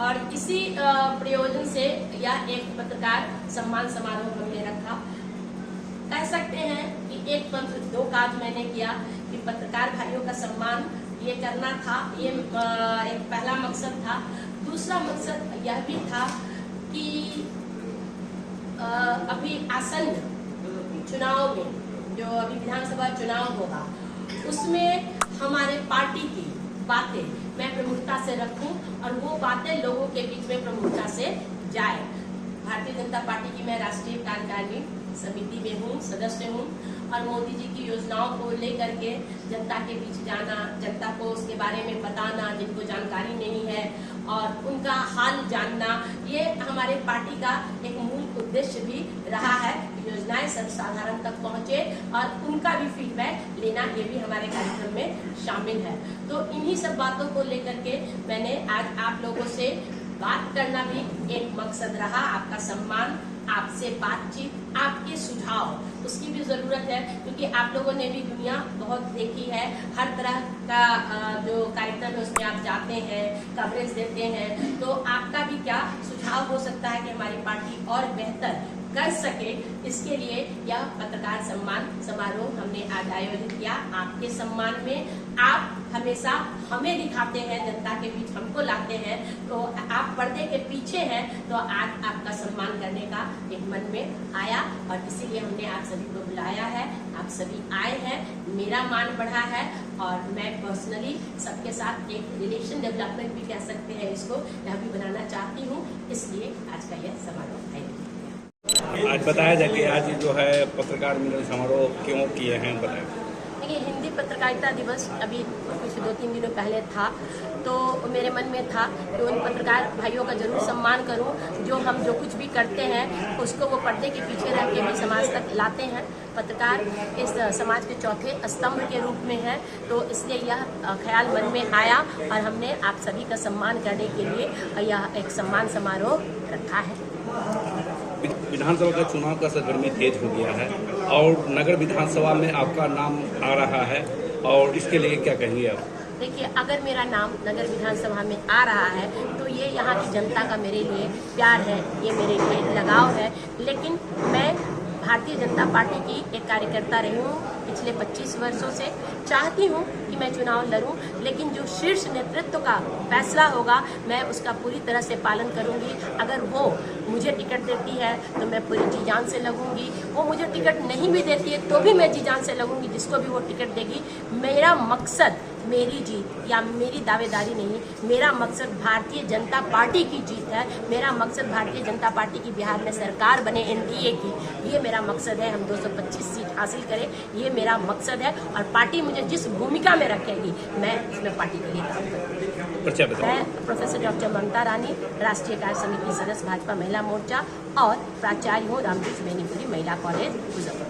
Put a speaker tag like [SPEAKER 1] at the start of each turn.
[SPEAKER 1] और इसी प्रयोजन से यह एक पत्रकार सम्मान समारोह हमने रखा। कह सकते हैं कि एक पंथ दो काज मैंने किया कि पत्रकार भाइयों का सम्मान ये करना था, ये एक पहला मकसद था। दूसरा मकसद यह भी था कि अभी आसन्न चुनाव में जो अभी विधानसभा चुनाव होगा उसमें हमारे पार्टी की बातें मैं प्रमुखता से रखूं और वो बातें लोगों के बीच में प्रमुखता से जाए। भारतीय जनता पार्टी की मैं राष्ट्रीय कार्यकारिणी समिति में हूँ, सदस्य हूँ और मोदी जी की योजनाओं को लेकर के जनता के बीच जाना, जनता को उसके बारे में बताना जिनको जानकारी नहीं है और उनका हाल जानना, ये हमारे पार्टी का एक मूल उद्देश्य भी रहा है। योजनाएं सर्वसाधारण तक पहुंचे और उनका भी फीडबैक लेना, ये भी हमारे कार्यक्रम में शामिल है। तो इन्हीं सब बातों को लेकर के मैंने आज आप लोगों से बात करना भी एक मकसद रहा। आपका सम्मान, आपसे बातचीत, आपके सुझाव, उसकी भी जरूरत है क्योंकि आप लोगों ने भी दुनिया बहुत देखी है। हर तरह का जो कार्यक्रम है उसमें आप जाते हैं, कवरेज देते हैं, तो आपका भी क्या सुझाव हो सकता है कि हमारी पार्टी और बेहतर कर सके। इसके लिए यह पत्रकार सम्मान समारोह हमने आज आयोजित किया। आपके सम्मान में आप हमेशा हमें दिखाते हैं, जनता के बीच हमको लाते हैं, तो आप पर्दे के पीछे हैं, तो आज आपका सम्मान करने का एक मन में आया और इसीलिए हमने आप सभी को बुलाया है। आप सभी आए हैं, मेरा मान बढ़ा है और मैं पर्सनली सबके साथ एक रिलेशन डेवलपमेंट भी कह सकते हैं इसको, यह भी बनाना चाहती हूँ। इसलिए आज का यह समारोह है।
[SPEAKER 2] आज बताया जाए कि आज जो है पत्रकार मिलन समारोह क्यों किए हैं, बताएं।
[SPEAKER 1] देखिए, हिंदी पत्रकारिता दिवस अभी कुछ 2-3 दिनों पहले था, तो मेरे मन में था कि उन पत्रकार भाइयों का जरूर सम्मान करूं जो कुछ भी करते हैं उसको वो पर्दे के पीछे रह के भी समाज तक लाते हैं। पत्रकार इस समाज के चौथे स्तंभ के रूप में है, तो इसलिए यह ख्याल मन में आया और हमने आप सभी का सम्मान करने के लिए यह एक सम्मान समारोह रखा है।
[SPEAKER 2] विधानसभा का चुनाव का सरगर्मी तेज हो गया है और नगर विधानसभा में आपका नाम आ रहा है और इसके लिए क्या कहेंगे आप?
[SPEAKER 1] देखिए, अगर मेरा नाम नगर विधानसभा में आ रहा है तो ये यहाँ की जनता का मेरे लिए प्यार है, ये मेरे लिए लगाव है। लेकिन मैं भारतीय जनता पार्टी की एक कार्यकर्ता रही हूँ पिछले 25 वर्षों से। चाहती हूँ कि मैं चुनाव लरूं, लेकिन जो शीर्ष नेतृत्व का फैसला होगा मैं उसका पूरी तरह से पालन करूंगी। अगर वो मुझे टिकट देती है तो मैं पूरी जी जान से लगूंगी, वो मुझे टिकट नहीं भी देती है तो भी मैं जी जान से लगूंगी जिसको भी वो टिकट देगी। मेरा मकसद मेरी जीत या मेरी दावेदारी नहीं, मेरा मकसद भारतीय जनता पार्टी की जीत है। मेरा मकसद भारतीय जनता पार्टी की बिहार में सरकार बने, एनडीए की, ये मेरा मकसद है। हम 225 सीट हासिल करें, ये मेरा मकसद है और पार्टी मुझे जिस भूमिका में रखेगी मैं उसमें पार्टी के लिए काम करूँगी। मैं प्रोफेसर डॉक्टर ममता रानी, राष्ट्रीय कार्य समिति सदस्य, भाजपा महिला मोर्चा और प्राचार्य हूँ रामकृष्ण बेनीपुरी महिला कॉलेज मुजफ्फरपुर।